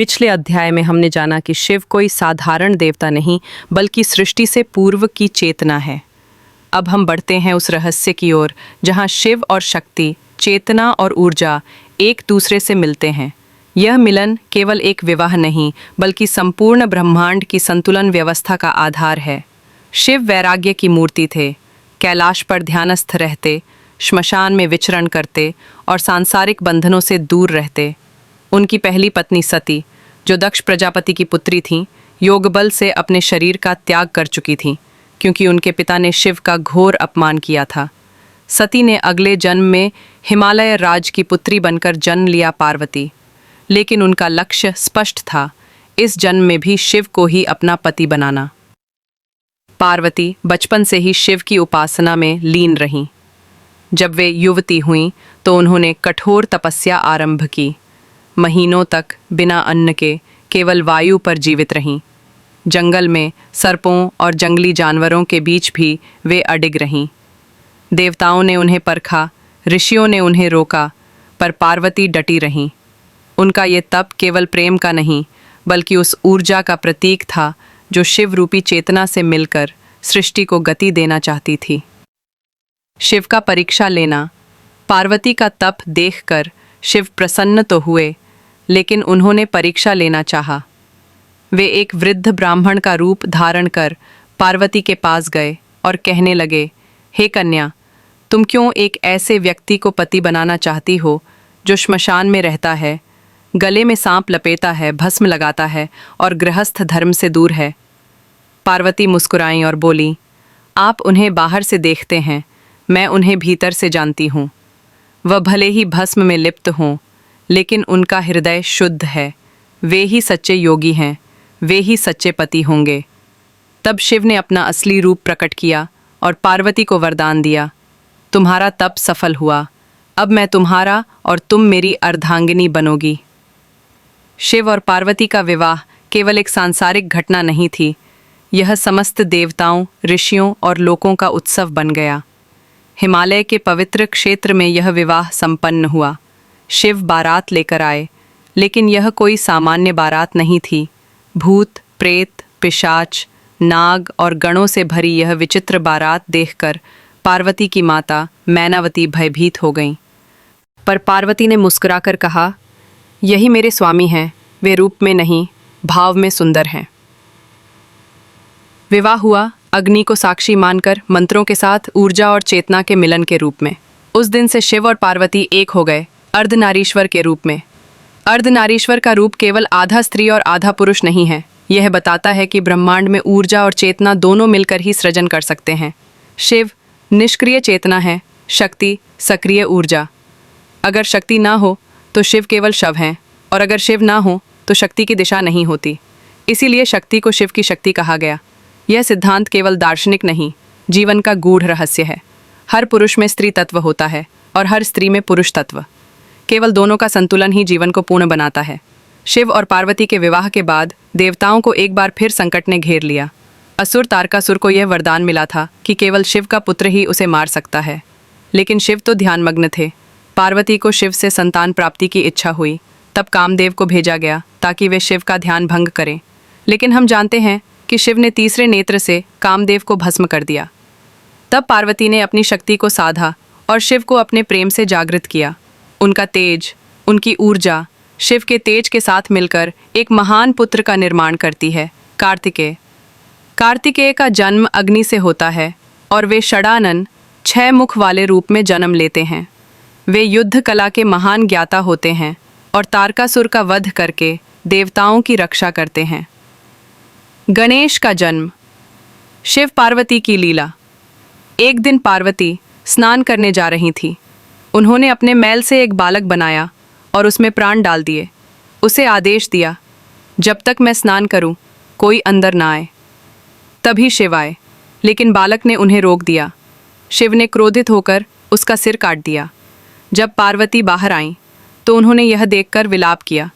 पिछले अध्याय में हमने जाना कि शिव कोई साधारण देवता नहीं बल्कि सृष्टि से पूर्व की चेतना है। अब हम बढ़ते हैं उस रहस्य की ओर जहाँ शिव और शक्ति, चेतना और ऊर्जा एक दूसरे से मिलते हैं। यह मिलन केवल एक विवाह नहीं बल्कि संपूर्ण ब्रह्मांड की संतुलन व्यवस्था का आधार है। शिव वैराग्य की मूर्ति थे, कैलाश पर ध्यानस्थ रहते, श्मशान में विचरण करते और सांसारिक बंधनों से दूर रहते। उनकी पहली पत्नी सती, जो दक्ष प्रजापति की पुत्री थीं, योगबल से अपने शरीर का त्याग कर चुकी थीं क्योंकि उनके पिता ने शिव का घोर अपमान किया था। सती ने अगले जन्म में हिमालय राज की पुत्री बनकर जन्म लिया पार्वती, लेकिन उनका लक्ष्य स्पष्ट था, इस जन्म में भी शिव को ही अपना पति बनाना। पार्वती बचपन से ही शिव की उपासना में लीन रहीं। जब वे युवती हुईं तो उन्होंने कठोर तपस्या आरंभ की। महीनों तक बिना अन्न के केवल वायु पर जीवित रहीं। जंगल में सर्पों और जंगली जानवरों के बीच भी वे अडिग रहीं। देवताओं ने उन्हें परखा, ऋषियों ने उन्हें रोका, पर पार्वती डटी रहीं। उनका ये तप केवल प्रेम का नहीं बल्कि उस ऊर्जा का प्रतीक था जो शिव रूपी चेतना से मिलकर सृष्टि को गति देना चाहती थी। शिव का परीक्षा लेना। पार्वती का तप देखकर शिव प्रसन्न तो हुए, लेकिन उन्होंने परीक्षा लेना चाहा। वे एक वृद्ध ब्राह्मण का रूप धारण कर पार्वती के पास गए और कहने लगे, हे कन्या, तुम क्यों एक ऐसे व्यक्ति को पति बनाना चाहती हो जो श्मशान में रहता है, गले में सांप लपेटा है, भस्म लगाता है और गृहस्थ धर्म से दूर है? पार्वती मुस्कुराईं और बोली, आप उन्हें बाहर से देखते हैं, मैं उन्हें भीतर से जानती हूँ। वह भले ही भस्म में लिप्त हों, लेकिन उनका हृदय शुद्ध है। वे ही सच्चे योगी हैं, वे ही सच्चे पति होंगे। तब शिव ने अपना असली रूप प्रकट किया और पार्वती को वरदान दिया, तुम्हारा तप सफल हुआ, अब मैं तुम्हारा और तुम मेरी अर्धांगिनी बनोगी। शिव और पार्वती का विवाह केवल एक सांसारिक घटना नहीं थी, यह समस्त देवताओं, ऋषियों और लोकों का उत्सव बन गया। हिमालय के पवित्र क्षेत्र में यह विवाह संपन्न हुआ। शिव बारात लेकर आए, लेकिन यह कोई सामान्य बारात नहीं थी। भूत, प्रेत, पिशाच, नाग और गणों से भरी यह विचित्र बारात देखकर पार्वती की माता मैनावती भयभीत हो गईं। पर पार्वती ने मुस्कुराकर कहा, यही मेरे स्वामी हैं, वे रूप में नहीं भाव में सुंदर हैं। विवाह हुआ अग्नि को साक्षी मानकर, मंत्रों के साथ, ऊर्जा और चेतना के मिलन के रूप में। उस दिन से शिव और पार्वती एक हो गए, अर्धनारीश्वर के रूप में। अर्धनारीश्वर का रूप केवल आधा स्त्री और आधा पुरुष नहीं है, यह बताता है कि ब्रह्मांड में ऊर्जा और चेतना दोनों मिलकर ही सृजन कर सकते हैं। शिव निष्क्रिय चेतना है, शक्ति सक्रिय ऊर्जा। अगर शक्ति ना हो तो शिव केवल शव हैं, और अगर शिव ना हो तो शक्ति की दिशा नहीं होती। इसीलिए शक्ति को शिव की शक्ति कहा गया। यह सिद्धांत केवल दार्शनिक नहीं, जीवन का गूढ़ रहस्य है। हर पुरुष में स्त्री तत्व होता है और हर स्त्री में पुरुष तत्व। केवल दोनों का संतुलन ही जीवन को पूर्ण बनाता है। शिव और पार्वती के विवाह के बाद देवताओं को एक बार फिर संकट ने घेर लिया। असुर तारकासुर को यह वरदान मिला था कि केवल शिव का पुत्र ही उसे मार सकता है, लेकिन शिव तो ध्यानमग्न थे। पार्वती को शिव से संतान प्राप्ति की इच्छा हुई। तब कामदेव को भेजा गया ताकि वे शिव का ध्यान भंग करें, लेकिन हम जानते हैं कि शिव ने तीसरे नेत्र से कामदेव को भस्म कर दिया। तब पार्वती ने अपनी शक्ति को साधा और शिव को अपने प्रेम से जागृत किया। उनका तेज, उनकी ऊर्जा शिव के तेज के साथ मिलकर एक महान पुत्र का निर्माण करती है, कार्तिकेय। कार्तिकेय का जन्म अग्नि से होता है और वे षडानन, 6 मुख वाले रूप में जन्म लेते हैं। वे युद्ध कला के महान ज्ञाता होते हैं और तारकासुर का वध करके देवताओं की रक्षा करते हैं। गणेश का जन्म। शिव पार्वती की लीला। एक दिन पार्वती स्नान करने जा रही थी। उन्होंने अपने मैल से एक बालक बनाया और उसमें प्राण डाल दिए। उसे आदेश दिया, जब तक मैं स्नान करूं, कोई अंदर ना आए। तभी शिव आए, लेकिन बालक ने उन्हें रोक दिया। शिव ने क्रोधित होकर उसका सिर काट दिया। जब पार्वती बाहर आईं, तो उन्होंने यह देखकर विलाप किया।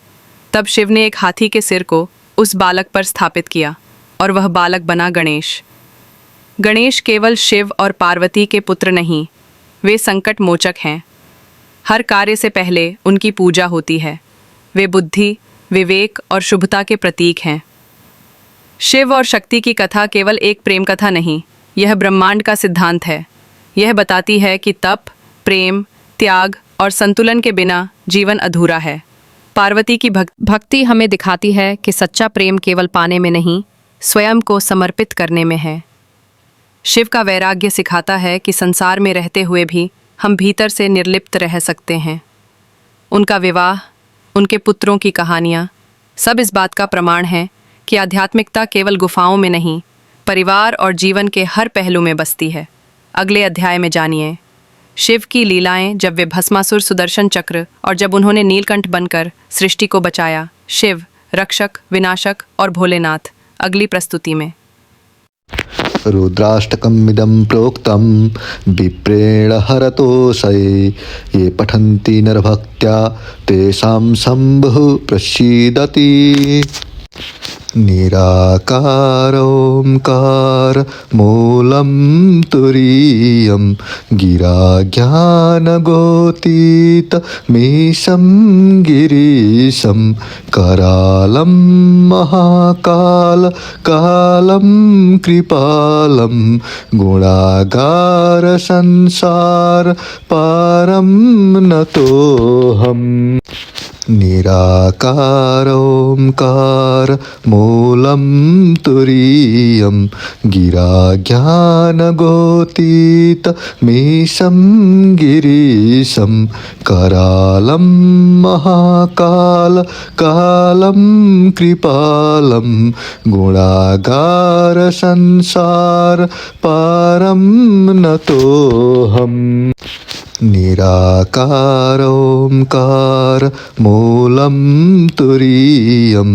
तब शिव ने एक हाथी के सिर को उस बालक पर स्थापित किया और वह बालक बना गणेश। गणेश केवल शिव और पार्वती के पुत्र नहीं, वे संकट मोचक हैं। हर कार्य से पहले उनकी पूजा होती है। वे बुद्धि, विवेक और शुभता के प्रतीक हैं। शिव और शक्ति की कथा केवल एक प्रेम कथा नहीं, यह ब्रह्मांड का सिद्धांत है। यह बताती है कि तप, प्रेम, त्याग और संतुलन के बिना जीवन अधूरा है। पार्वती की भक्ति हमें दिखाती है कि सच्चा प्रेम केवल पाने में नहीं, स्वयं को समर्पित करने में है। शिव का वैराग्य सिखाता है कि संसार में रहते हुए भी हम भीतर से निर्लिप्त रह सकते हैं। उनका विवाह, उनके पुत्रों की कहानियाँ सब इस बात का प्रमाण हैं कि आध्यात्मिकता केवल गुफाओं में नहीं, परिवार और जीवन के हर पहलू में बसती है। अगले अध्याय में जानिए शिव की लीलाएं, जब वे भस्मासुर सुदर्शन चक्र और जब उन्होंने नीलकंठ बनकर सृष्टि को बचाया। शिव रक्षक, विनाशक और भोलेनाथ। अगली प्रस्तुति में रुद्राष्टकमिदं प्रोक्तं विप्रेण हरतोषये ये पठन्ति नरभक्त्या तेषां शम्भुः प्रसीदति। निराकार ओंकार मूलं तुरीयं गिरा ज्ञानगोतीत मीशं गिरीशं करालं महाकाल कालं कृपालं गुणागार संसार पारं नतोऽहम्। निराकार ओंकार मूलं तुरीयं गिरा ज्ञानगोतीत मीशं गिरीशं करालं महाकाल कालं कृपालं गुणागार संसार पारं नतोऽहम्। निराकार ओंकार मूलं तुरीयं